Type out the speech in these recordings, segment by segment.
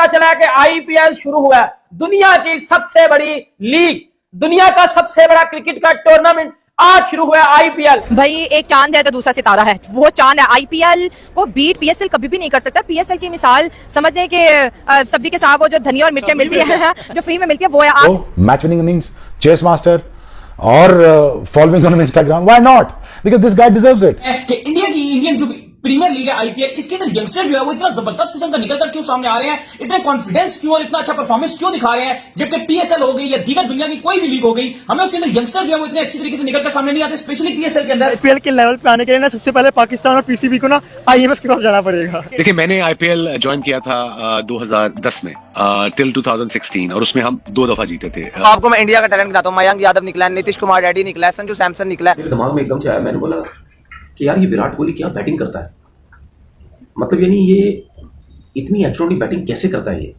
चला कि आईपीएल शुरू हुआ है, दुनिया की सबसे बड़ी लीग, दुनिया का सबसे बड़ा क्रिकेट का टूर्नामेंट आज शुरू हुआ है आईपीएल। भाई एक चांद है तो दूसरा सितारा है, वो चांद है। आईपीएल को बीट पीएसएल कभी भी नहीं कर सकता। पीएसएल की मिसाल समझ लें कि सब्जी के साथ वो जो धनिया और मिर्चें मिलती है जो फ्री में मिलती है वो है। Match winning innings, chase master और following on Instagram, why not, because this guy deserves it. कि इंडियन जो प्रीमियर लीग है आईपीएल, इसके अंदर यंगस्टर जो है वो इतना जबरदस्त किस्म का निकलकर क्यों सामने आ रहे हैं, इतने कॉन्फिडेंस क्यों और इतना अच्छा परफॉर्मेंस क्यों दिखा रहे हैं, जबकि पीएसएल हो गई या दीगर दुनिया की कोई भी लीग हो गई, हमें उसके अंदर यंगस्टर जो है वो इतने अच्छी तरीके से निकलकर सामने नहीं आते, स्पेशली पीएसएल के अंदर। आईपीएल के लेवल पे आने के लिए ना सबसे पहले पाकिस्तान और पीसीबी को ना आईएमएफ के पास जाना पड़ेगा। देखिए, मैंने आईपीएल ज्वाइन किया था 2010 में टिल 2016 और उसमें हम 2 दफा जीते थे। आपको मैं इंडिया का टैलेंट बताता हूँ। मयंक यादव निकला, नीतीश कुमार रेड्डी निकला, संजू सैमसन निकला। मेरे दिमाग में एकदम से आया, मैंने बोला कि यार ये विराट कोहली क्या बैटिंग करता है, मतलब यानी ये इतनी एक्स्ट्राऑर्डिनरी बैटिंग कैसे करता है ये।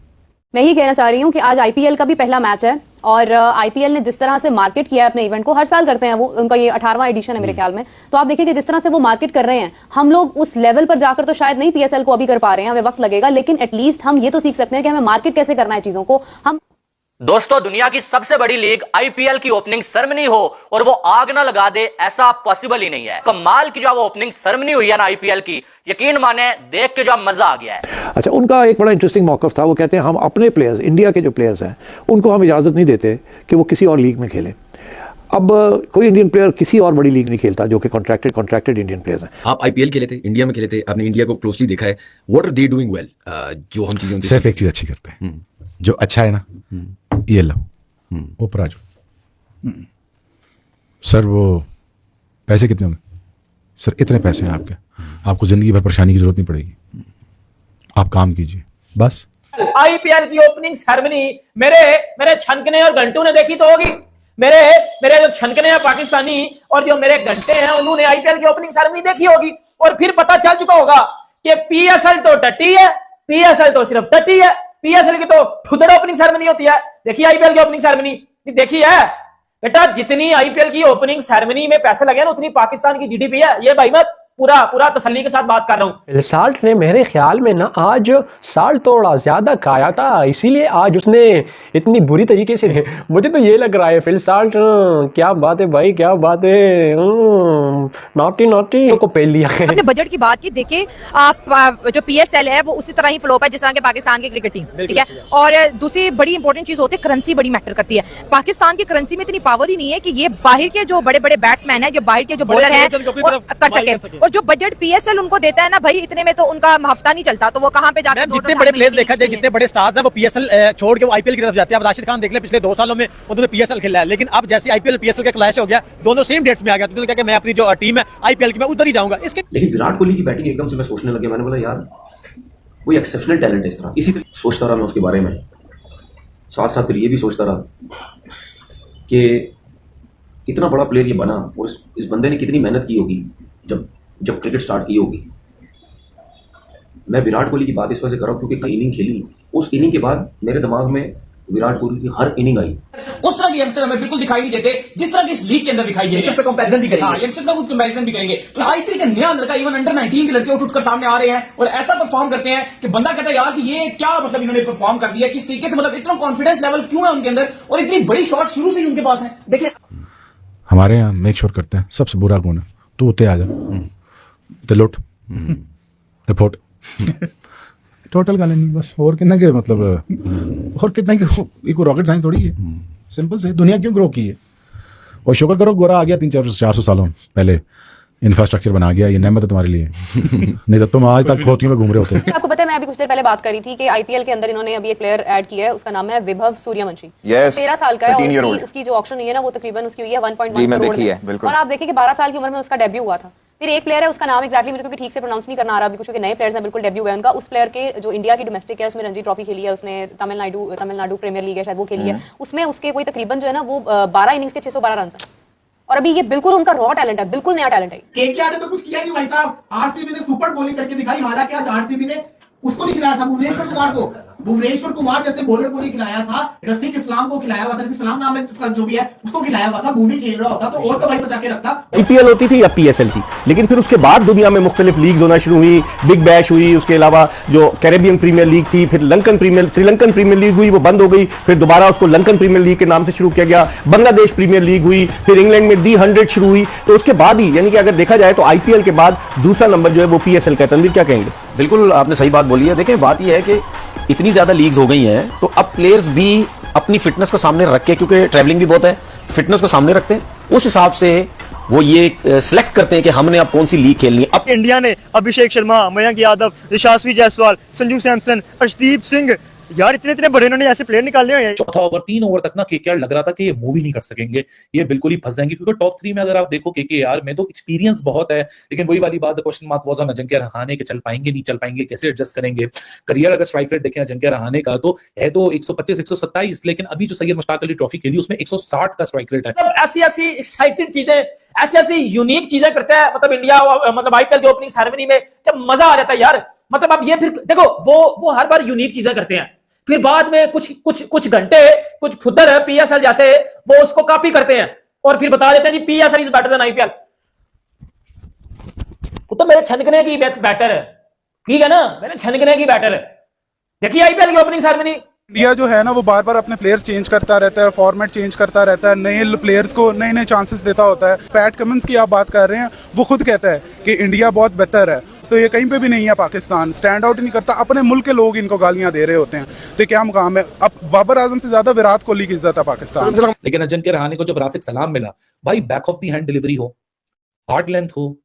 मैं ही कहना चाह रही हूँ कि आज आईपीएल का भी पहला मैच है और आईपीएल ने जिस तरह से मार्केट किया है अपने इवेंट को, हर साल करते हैं वो, उनका ये 18वां एडिशन है मेरे ख्याल में। तो आप देखिए कि जिस तरह से वो मार्केट कर रहे हैं, हम लोग उस लेवल पर जाकर तो शायद नहीं पीएसएल को अभी कर पा रहे हैं, हमें वक्त लगेगा, लेकिन एटलीस्ट हम ये तो सीख सकते हैं कि हमें मार्केट कैसे करना है चीजों को। हम दोस्तों, दुनिया की सबसे बड़ी लीग आईपीएल की ओपनिंग सेरेमनी हो और वो आग ना लगा दे, ऐसा पॉसिबल ही नहीं है। कमाल की जो वो ओपनिंग सेरेमनी हुई है ना आईपीएल की, यकीन माने देख के जो मजा आ गया है। अच्छा, उनका एक बड़ा इंटरेस्टिंग मौकफ था। वो कहते हैं हम अपने प्लेयर्स, इंडिया के जो प्लेयर्स हैं, उनको हम इजाज़त नहीं देते कि वो किसी और लीग में खेलें। अब कोई इंडियन प्लेयर किसी और बड़ी लीग नहीं खेलता जो कि कॉन्ट्रैक्टेड इंडियन प्लेयर्स हैं। आप आईपीएल खेले थे, इंडिया में खेले थे, आपने इंडिया को क्लोजली देखा है, what are they doing well? जो हम चीजें सिर्फ एक चीज अच्छी करते हैं, जो अच्छा है ना, ये लो ऊपर आ जाओ। सर वो पैसे कितने होंगे? सर इतने पैसे हैं आपके, आपको जिंदगी भर परेशानी की जरूरत नहीं पड़ेगी, आप काम कीजिए बस। आईपीएल की ओपनिंग सेरेमनी मेरे छनकने और घंटू ने देखी तो होगी। मेरे जो छनकने हैं पाकिस्तानी और जो मेरे घंटे हैं उन्होंने आईपीएल की ओपनिंग सेरेमनी देखी होगी और फिर पता चल चुका होगा कि पीएसएल तो टट्टी है, पीएसएल तो सिर्फ टट्टी है, पीएसएल की तो फुदड़ ओपनिंग सेरेमनी होती है। देखिए आईपीएल की ओपनिंग सेरेमनी देखी है बेटा, जितनी आईपीएल की ओपनिंग सेरेमनी में पैसे लगे ना उतनी पाकिस्तान की जीडीपी है। ये भाई मैं पूरा तसल्ली के साथ बात कर रहा हूँ। फिलसाल्ट ने मेरे ख्याल में ना आज साल्ट थोड़ा ज्यादा खाया था, इसीलिए आज उसने इतनी बुरी तरीके से, मुझे तो ये लग रहा है फिलसाल्ट, क्या बात है भाई, क्या बात है, नॉटी को पहन लिया है। अपने बजट की बात की, देखिए आप जो पीएसएल है वो उसी तरह ही फ्लोप है जिस तरह के पाकिस्तान की क्रिकेट टीम, ठीक है। और दूसरी बड़ी इंपॉर्टेंट चीज होती है, करेंसी बड़ी मैटर करती है। पाकिस्तान की करेंसी में इतनी पावर ही नहीं है कि ये बाहर के जो बड़े बड़े बैट्समैन है, जो बाहर के जो बॉलर है कर सके। और जो बजट पीएसएल उनको देता है ना भाई, इतने में तो उनका हफ्ता नहीं चलता, तो वो कहाँ पे जाकर जितने बड़े प्लेयर्स देखा जाए, जितने बड़े स्टार्स हैं वो पीएसएल छोड़ के वो आईपीएल की तरफ जाते हैं। अब राशिद खान देख ले, पिछले 2 सालों में उन्होंने पीएसएल खेला है, लेकिन अब जैसे आईपीएल पीएसएल का क्लैश हो गया, दोनों सेम डेट्स में आ गया, तो क्या मैं अपनी जो टीम है आईपीएल की मैं उधर ही जाऊंगा। इसके लेकिन विराट कोहली की बैटिंग एकदम से मैं सोचने लगे, मैंने बोला यार वो एक्सेप्शनल टैलेंट है इस तरह। इसी तरह सोचता रहा मैं उसके बारे में, साथ साथ फिर ये भी सोचता रहा कि इतना बड़ा प्लेयर ये बना और इस बंदे ने कितनी मेहनत की होगी जब क्रिकेट स्टार्ट की होगी। मैं विराट कोहली की बात इस वजह से कर रहा हूं क्योंकि इनिंग खेली, उस इनिंग के बाद मेरे दिमाग में विराट कोहली की हर इनिंग आई। उस तरह के यंगस्टर हमें बिल्कुल दिखाई नहीं देते जिस तरह की इस लीग के अंदर दिखाई देते। यंगस्टर कंपैरिजन भी करेंगे, हाँ यंगस्टर का कुछ कंपैरिजन भी करेंगे। तो आईपीएल का नया लड़का, इवन अंडर 19 के लड़के उठकर सामने आ रहे हैं और ऐसा परफॉर्म करते हैं कि बंदा कहता है यार कि ये क्या मतलब इन्होंने परफॉर्म कर दिया, किस तरीके से, मतलब इतना कॉन्फिडेंस लेवल क्यों है उनके अंदर और इतनी बड़ी शॉट शुरू से ही उनके पास है। देखिए हमारे यहाँ मेक श्योर करते हैं सबसे बुरा कौन है, तू उते आ जा, ते लुट ते फोट टोटल गाने नहीं बस। और कितना के मतलब और कितना की रॉकेट साइंस थोड़ी है, सिंपल से दुनिया क्यों ग्रो की है। और शुक्र करो गोरा आ गया 300-400 सालों पहले, इंफ्रास्ट्रक्चर बना गया, ये नेमत है तुम्हारे लिए। नहीं तो तुम आज तक खोतियों में घूम रहे होते। आपको पता है मैं अभी कुछ देर पहले बात करी थी कि आईपीएल के अंदर इन्होंने अभी एक प्लेयर ऐड किया है, उसका नाम है विभव सूर्यवंशी। 13 साल का है और उसकी जो ऑक्शन हुई है ना वो तकरीबन उसकी हुई है 1.1 करोड़ में। और आप देखिए कि 12 साल की उम्र में उसका डेब्यू हुआ था। फिर एक प्लेयर है, उसका नाम एक्जैक्टली मुझे क्योंकि ठीक से प्रोनाउंस नहीं करना आ रहा अभी, कुछ नए प्लेयर्स हैं, बिल्कुल डेब्यू है उनका। उस प्लेयर के जो इंडिया की डोमेस्टिक है उसमें रणजी ट्रॉफी खेली है उसने, तमिलनाडु प्रीमियर लीग है शायद वो खेली है, उसमें उसके कोई तकरीबन जो है ना वो 12 इनिंग्स के 612 रन है। और अभी ये बिल्कुल उनका रॉ टैलेंट है, बिल्कुल नया टैलेंट है। केकेआर ने तो कुछ किया नहीं भाई साहब, आरसीबी ने सुपर बॉलिंग करके दिखाई, हालांकि आज आरसीबी ने उसको नहीं खिलाया था, भुवनेश्वर कुमार को। भुवनेश्वर कुमार जैसे बॉलर को नहीं खिलाया था, रसिक इस्लाम को खिलाया हुआ था, इस्लाम नाम है उसका जो भी है उसको खिलाया हुआ था, वो भी खेल रहा होता तो और तो भाई बचा के रखता। IPL होती थी या PSL थी, लेकिन फिर उसके बाद दुनिया में मुख्तलिफ लीग होना शुरू हुई, बिग बैश हुई, उसके अलावा जो कैरेबियन प्रीमियर लीग थी, फिर श्रीलंकन प्रीमियर लीग हुई, वो बंद हो गई, फिर दोबारा उसको लंकन प्रीमियर लीग के नाम से शुरू किया गया, बांग्लादेश प्रीमियर लीग हुई, फिर इंग्लैंड में D100 शुरू हुई। तो उसके बाद ही यानी कि अगर देखा जाए तो IPL के बाद दूसरा नंबर जो है वो PSL का है। तनवीर क्या कहेंगे? बिल्कुल आपने सही बात बोली है। देखें बात यह है कि इतनी ज्यादा लीग्स हो गई हैं तो अब प्लेयर्स भी अपनी फिटनेस को सामने रख के, क्योंकि ट्रैवलिंग भी बहुत है, फिटनेस को सामने रखते हैं, उस हिसाब से वो ये सिलेक्ट करते हैं कि हमने अब कौन सी लीग खेलनी है। अब इंडिया ने अभिषेक शर्मा, मयंक यादव, यशस्वी जायसवाल, संजू सैमसन, अर्शदीप सिंह, यार इतने बड़े इन्होंने ऐसे प्लेयर निकाले हुए हैं। चौथा ओवर 3 ओवर तक ना KKR लग रहा था कि ये मूव ही नहीं कर सकेंगे, ये बिल्कुल ही फंस जाएंगे, क्योंकि टॉप 3 में अगर आप देखो KKR में तो एक्सपीरियंस बहुत है, लेकिन वही वाली बात, question mark was on Ajinkya Rahane के चल पाएंगे नहीं चल पाएंगे, कैसे एडजस्ट करेंगे। करियर अगर स्ट्राइक रेट देखें अजिंक्य रहाणे का तो है तो 125 127, लेकिन अभी जो सैयद मुश्ताक अली ट्रॉफी खेली उसमें 160 का स्ट्राइक रेट है। ऐसी ऐसी एक्साइटेड चीजें, ऐसी ऐसी यूनिक चीजें करता है मतलब इंडिया, मतलब IPL की ओपनिंग सेरेमनी में जब मजा आ जाता है यार। मतलब अब ये फिर देखो वो हर बार यूनिक चीजें करते हैं, फिर बाद में कुछ घंटे कुछ फुद्दर है PSL जैसे वो उसको कॉपी करते हैं और फिर बता देते हैं जी PSL is better than IPL। वो तो मेरे छनकने की बैटर है, ठीक है ना, मेरे छनकने की बैटर है। देखिए IPL की ओपनिंग सेरेमनी, इंडिया जो है ना वो बार बार अपने प्लेयर्स चेंज करता रहता है, फॉर्मेट चेंज करता रहता है, नए प्लेयर्स को नए नए चांसेस देता होता है। पैट कमिंस की आप बात कर रहे हैं, वो खुद कहता है कि इंडिया बहुत बेहतर है, तो ये कहीं पे भी नहीं है। पाकिस्तान स्टैंड आउट नहीं करता, अपने मुल्क के लोग इनको गालियां दे रहे होते हैं, तो क्या मुकाम है। अब बाबर आजम से ज्यादा विराट कोहली की इज्जत है पाकिस्तान। लेकिन अजिंक्य रहाणे को जब रासिक सलाम मिला, भाई back of the hand delivery हो, हार्ड लेंथ हो,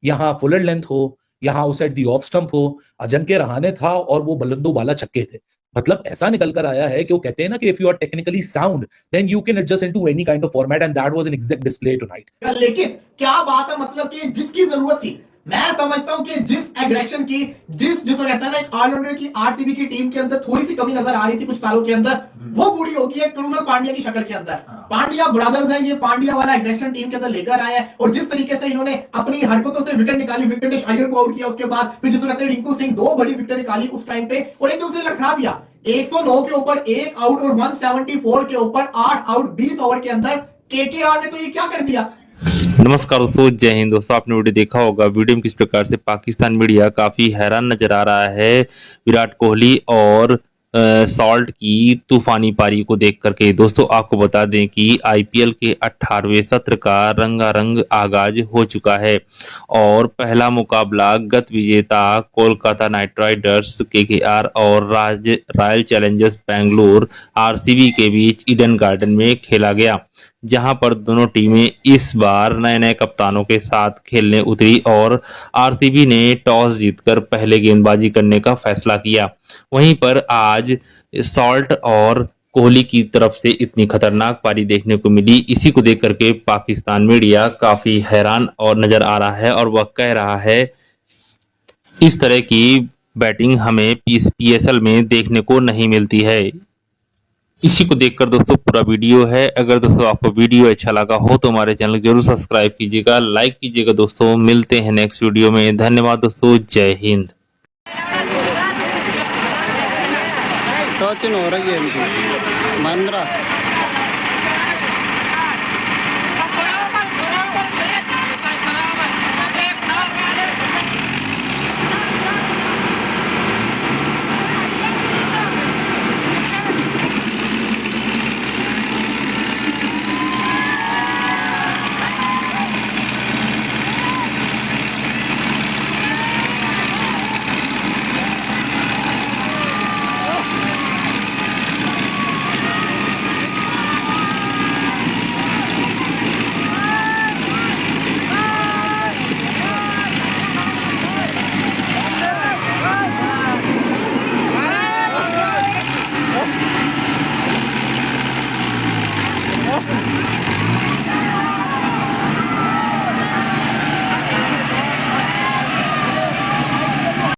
यहाँ फुलर लेंथ हो, यहाँ उस साइड दी ऑफ स्टंप हो, अजिंक्य रहाणे था और वो बुलंदो वाला छक्के थे। मतलब ऐसा निकल कर आया है कि वो कहते हैं ना कि if you are technically sound then you can adjust into any kind of format, and that was an exact display tonight. लेकिन क्या बात है, मतलब कि जिसकी जरूरत थी, मैं समझता हूं कि जिस एग्रेशन की, जिसको कहता है ना एक ऑलराउंडर की RCB की टीम के अंदर थोड़ी सी कमी नजर आ रही थी कुछ सालों के अंदर, वो पूरी होगी है कृणाल पांड्या की शक्ल के अंदर। पांड्या ब्रदर्स हैं, ये पांड्या वाला एग्रेशन टीम के अंदर लेकर आए हैं, और जिस तरीके से इन्होंने अपनी हरकतों से विकेट निकाली, वेंकटेश अय्यर को आउट किया, उसके बाद फिर जिसको कहते हैं रिंकू सिंह, 2 बड़ी विकेट निकाली उस टाइम पे और एक दूसरे लड़खड़ा दिया। 109 के ऊपर 1 आउट और 174 के ऊपर 8 आउट 20 ओवर के अंदर KKR ने तो ये क्या कर दिया। नमस्कार दोस्तों, जय हिंद दोस्तों। आपने वीडियो देखा होगा, वीडियो में किस प्रकार से पाकिस्तान मीडिया काफी हैरान नजर आ रहा है विराट कोहली और सॉल्ट की तूफानी पारी को देख करके। दोस्तों आपको बता दें कि IPL के 18वें सत्र का रंगारंग आगाज हो चुका है और पहला मुकाबला गत विजेता कोलकाता नाइट राइडर्स KKR और रॉयल चैलेंजर्स बेंगलोर RCB के बीच ईडन गार्डन में खेला गया, जहां पर दोनों टीमें इस बार नए नए कप्तानों के साथ खेलने उतरी और RCB ने टॉस जीतकर पहले गेंदबाजी करने का फैसला किया। वहीं पर आज सॉल्ट और कोहली की तरफ से इतनी खतरनाक पारी देखने को मिली। इसी को देख करके पाकिस्तान मीडिया काफी हैरान और नजर आ रहा है और वह कह रहा है इस तरह की बैटिंग हमें PSL में देखने को नहीं मिलती है। इसी को देखकर दोस्तों पूरा वीडियो है। अगर दोस्तों आपको वीडियो अच्छा लगा हो तो हमारे चैनल जरूर सब्सक्राइब कीजिएगा, लाइक कीजिएगा। दोस्तों मिलते हैं नेक्स्ट वीडियो में। धन्यवाद दोस्तों, जय हिंद। टॉर्चन हो रही है महिंद्रा।